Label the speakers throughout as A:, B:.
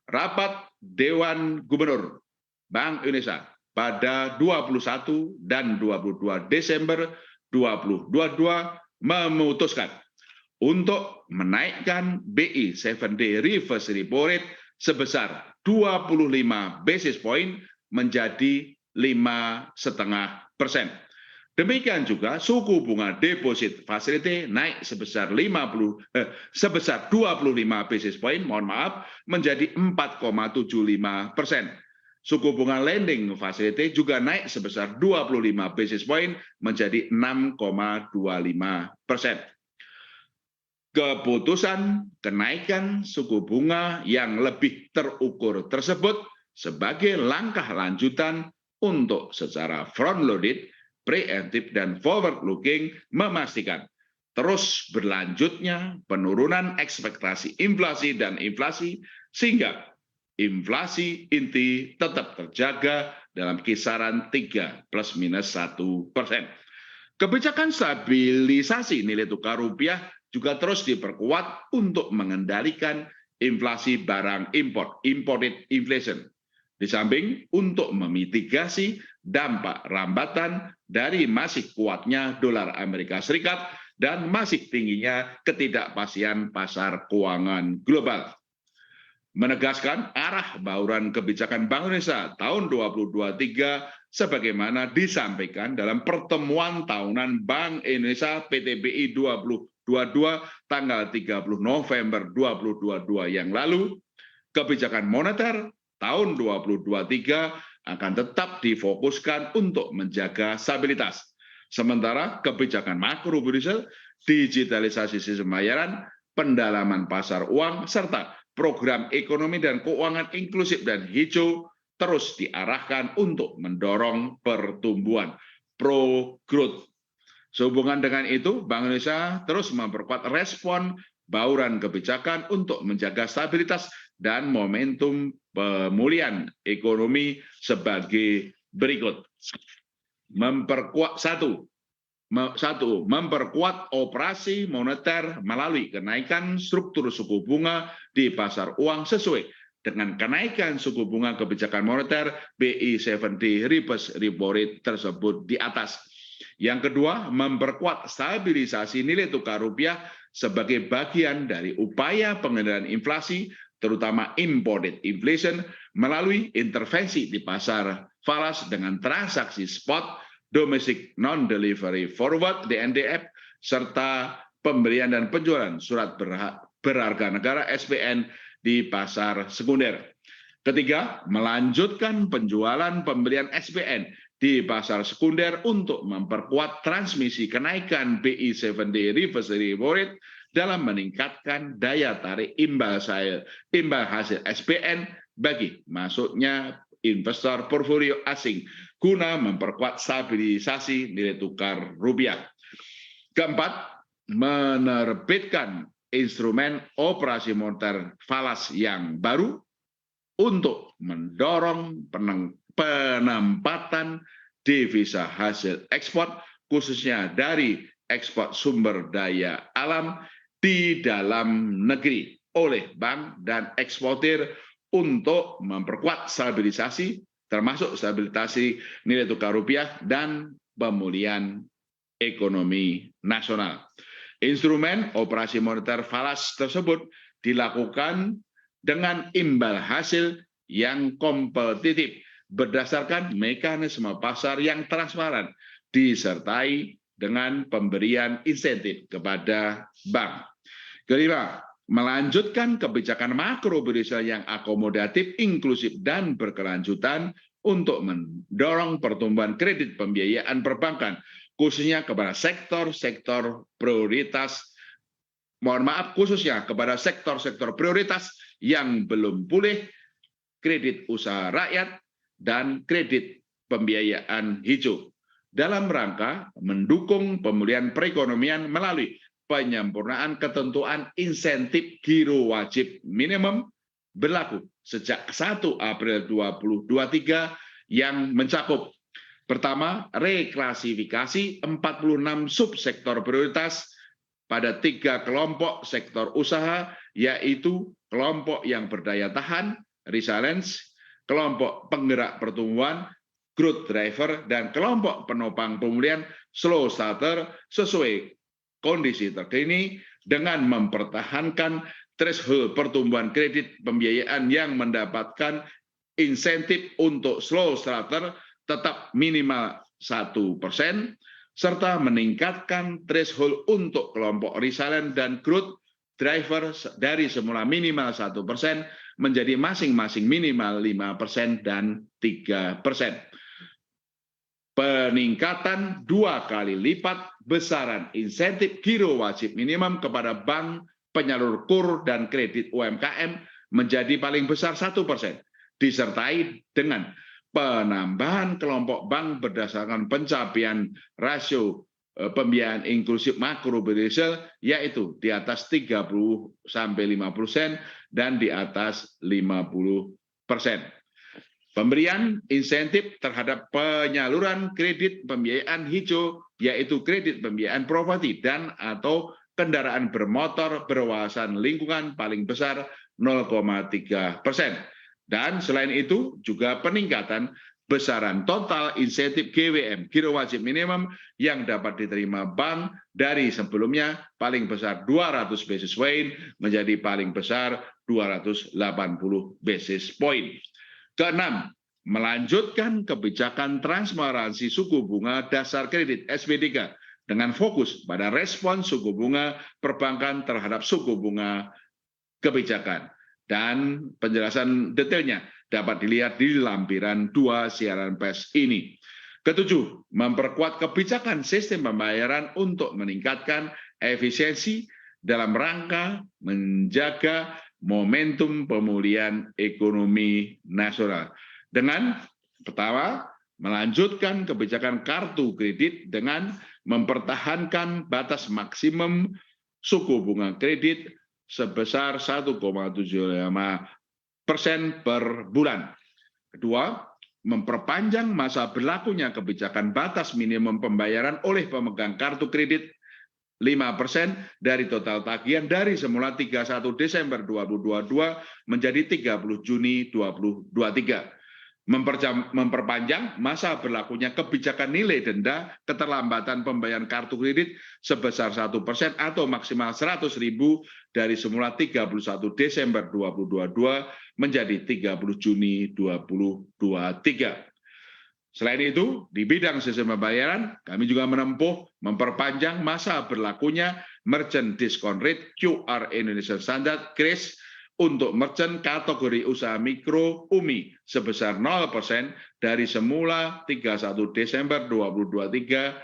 A: rapat Dewan Gubernur Bank Indonesia pada 21 dan 22 Desember 2022 memutuskan untuk menaikkan BI 7-day reverse repo rate sebesar 25 basis point menjadi 5,5%. Demikian juga suku bunga deposit facility naik sebesar 25 basis point, menjadi 4,75%. Suku bunga lending facility juga naik sebesar 25 basis point menjadi 6,25%. Keputusan kenaikan suku bunga yang lebih terukur tersebut sebagai langkah lanjutan untuk secara front-loaded, preemptive, dan forward-looking memastikan terus berlanjutnya penurunan ekspektasi inflasi dan inflasi sehingga inflasi inti tetap terjaga dalam kisaran 3 plus minus 1%. Kebijakan stabilisasi nilai tukar rupiah juga terus diperkuat untuk mengendalikan inflasi barang impor, imported inflation. Di samping untuk memitigasi dampak rambatan dari masih kuatnya dolar Amerika Serikat dan masih tingginya ketidakpastian pasar keuangan global. Menegaskan arah bauran kebijakan Bank Indonesia tahun 2023 sebagaimana disampaikan dalam pertemuan tahunan Bank Indonesia PTBI 2022 tanggal 30 November 2022 yang lalu, kebijakan moneter tahun 2023 akan tetap difokuskan untuk menjaga stabilitas. Sementara kebijakan makrobudensial, digitalisasi sistem pembayaran, pendalaman pasar uang, serta program ekonomi dan keuangan inklusif dan hijau terus diarahkan untuk mendorong pertumbuhan pro-growth. Sehubungan dengan itu, Bank Indonesia terus memperkuat respon bauran kebijakan untuk menjaga stabilitas dan momentum pemulihan ekonomi sebagai berikut. Memperkuat operasi moneter melalui kenaikan struktur suku bunga di pasar uang sesuai dengan kenaikan suku bunga kebijakan moneter BI 7-day reverse repo rate tersebut di atas. Yang kedua, memperkuat stabilisasi nilai tukar rupiah sebagai bagian dari upaya pengendalian inflasi, terutama imported inflation, melalui intervensi di pasar falas dengan transaksi spot, domestic non-delivery forward (DNDF), serta pembelian dan penjualan surat berharga negara (SBN) di pasar sekunder. Ketiga, melanjutkan penjualan pembelian SBN di pasar sekunder untuk memperkuat transmisi kenaikan BI 7-day reverse repo rate dalam meningkatkan daya tarik imbal hasil SBN bagi masuknya investor portfolio asing guna memperkuat stabilisasi nilai tukar rupiah. Keempat, menerbitkan instrumen operasi moneter falas yang baru untuk mendorong penempatan devisa hasil ekspor, khususnya dari ekspor sumber daya alam di dalam negeri oleh bank dan eksportir untuk memperkuat stabilisasi, termasuk stabilisasi nilai tukar rupiah dan pemulihan ekonomi nasional. Instrumen operasi moneter falas tersebut dilakukan dengan imbal hasil yang kompetitif berdasarkan mekanisme pasar yang transparan disertai dengan pemberian insentif kepada bank. Kelima, melanjutkan kebijakan makrobudensial yang akomodatif, inklusif, dan berkelanjutan untuk mendorong pertumbuhan kredit pembiayaan perbankan, khususnya kepada sektor-sektor prioritas. Khususnya kepada sektor-sektor prioritas yang belum pulih, kredit usaha rakyat, dan kredit pembiayaan hijau dalam rangka mendukung pemulihan perekonomian melalui penyempurnaan ketentuan insentif giro wajib minimum berlaku sejak 1 April 2023 yang mencakup: pertama, reklasifikasi 46 subsektor prioritas pada 3 kelompok sektor usaha, yaitu kelompok yang berdaya tahan, resilience, kelompok penggerak pertumbuhan, growth driver, dan kelompok penopang pemulihan, slow starter, sesuai kondisi terkini dengan mempertahankan threshold pertumbuhan kredit pembiayaan yang mendapatkan insentif untuk slow starter tetap minimal 1%, serta meningkatkan threshold untuk kelompok resilient dan growth driver dari semula minimal 1% menjadi masing-masing minimal 5% dan 3%. Peningkatan 2 kali lipat besaran insentif giro wajib minimum kepada bank penyalur KUR dan kredit UMKM menjadi paling besar 1%, disertai dengan penambahan kelompok bank berdasarkan pencapaian rasio pembiayaan inklusif makro Brazil, yaitu di atas 30-50% dan di atas 50%. Pemberian insentif terhadap penyaluran kredit pembiayaan hijau, yaitu kredit pembiayaan properti dan atau kendaraan bermotor berwawasan lingkungan paling besar 0,3%. Dan selain itu juga peningkatan besaran total insentif GWM, giro wajib minimum, yang dapat diterima bank dari sebelumnya paling besar 200 basis point menjadi paling besar 280 basis point. Keenam, melanjutkan kebijakan transparansi suku bunga dasar kredit SP3 dengan fokus pada respon suku bunga perbankan terhadap suku bunga kebijakan. Dan penjelasan detailnya dapat dilihat di lampiran 2 siaran pers ini. Ketujuh, memperkuat kebijakan sistem pembayaran untuk meningkatkan efisiensi dalam rangka menjaga momentum pemulihan ekonomi nasional. Dengan pertama, melanjutkan kebijakan kartu kredit dengan mempertahankan batas maksimum suku bunga kredit sebesar 1,75% per bulan. Kedua, memperpanjang masa berlakunya kebijakan batas minimum pembayaran oleh pemegang kartu kredit 5% dari total tagihan dari semula 31 Desember 2022 menjadi 30 Juni 2023. Memperpanjang masa berlakunya kebijakan nilai denda keterlambatan pembayaran kartu kredit sebesar 1% atau maksimal 100.000 dari semula 31 Desember 2022 menjadi 30 Juni 2023. Selain itu, di bidang sistem pembayaran, kami juga menempuh memperpanjang masa berlakunya Merchant Discount Rate QR Indonesian Standard (KRIS) untuk merchant kategori usaha mikro UMI sebesar 0% dari semula 31 Desember 2023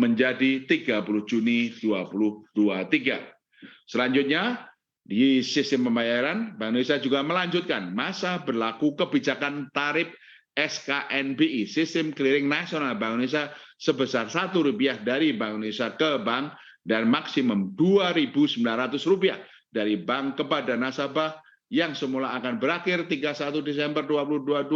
A: menjadi 30 Juni 2023. Selanjutnya, di sistem pembayaran, Bank Indonesia juga melanjutkan masa berlaku kebijakan tarif SKNBI, Sistem Clearing Nasional Bank Indonesia, sebesar Rp1 dari Bank Indonesia ke bank dan maksimum Rp2.900 dari bank kepada nasabah yang semula akan berakhir 31 Desember 2022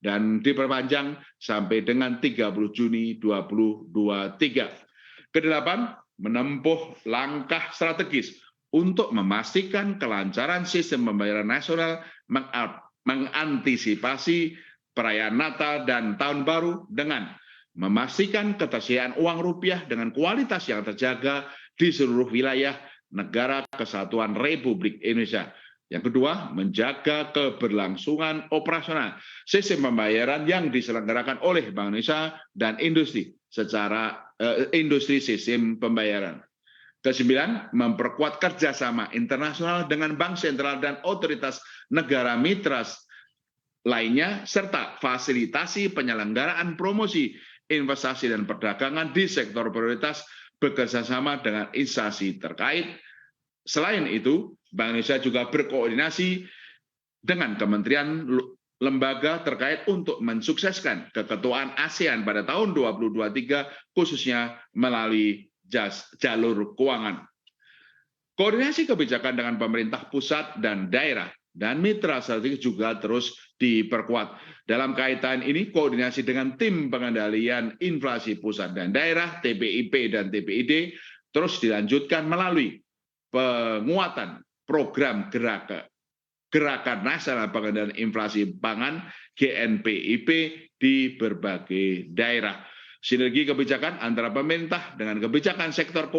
A: dan diperpanjang sampai dengan 30 Juni 2023. Kedelapan, menempuh langkah strategis untuk memastikan kelancaran sistem pembayaran nasional, mengantisipasi perayaan Natal dan Tahun Baru dengan memastikan ketersediaan uang rupiah dengan kualitas yang terjaga di seluruh wilayah negara Kesatuan Republik Indonesia. Yang kedua, menjaga keberlangsungan operasional sistem pembayaran yang diselenggarakan oleh Bank Indonesia dan industri industri sistem pembayaran. Kesembilan, memperkuat kerjasama internasional dengan bank sentral dan otoritas negara mitra lainnya, serta fasilitasi penyelenggaraan promosi investasi dan perdagangan di sektor prioritas bekerjasama dengan instansi terkait. Selain itu, Bank Indonesia juga berkoordinasi dengan kementerian lembaga terkait untuk mensukseskan keketuaan ASEAN pada tahun 2023, khususnya melalui jalur keuangan. Koordinasi kebijakan dengan pemerintah pusat dan daerah dan mitra strategis juga terus diperkuat. Dalam kaitan ini, koordinasi dengan tim pengendalian inflasi pusat dan daerah, TPIP dan TPID, terus dilanjutkan melalui penguatan program Gerakan Nasional Pengendalian Inflasi Pangan GNPIP di berbagai daerah. Sinergi kebijakan antara pemerintah dengan kebijakan sektor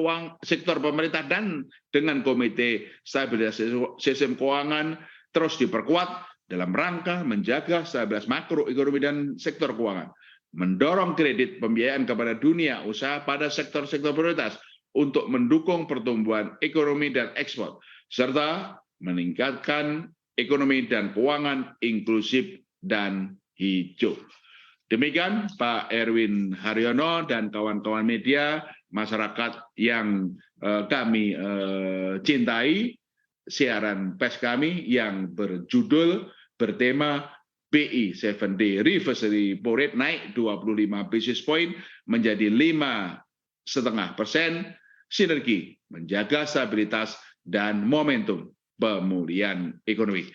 A: pemerintah dan dengan Komite Stabilitas Sistem Keuangan terus diperkuat dalam rangka menjaga stabilitas makroekonomi dan sektor keuangan, mendorong kredit pembiayaan kepada dunia usaha pada sektor-sektor prioritas untuk mendukung pertumbuhan ekonomi dan ekspor, serta meningkatkan ekonomi dan keuangan inklusif dan hijau. Demikian Pak Erwin Haryono dan kawan-kawan media, masyarakat yang kami cintai, siaran pers kami yang berjudul bertema BI 7D reverse repo rate naik 25 basis point menjadi 5,5%, sinergi menjaga stabilitas dan momentum pemulihan ekonomi.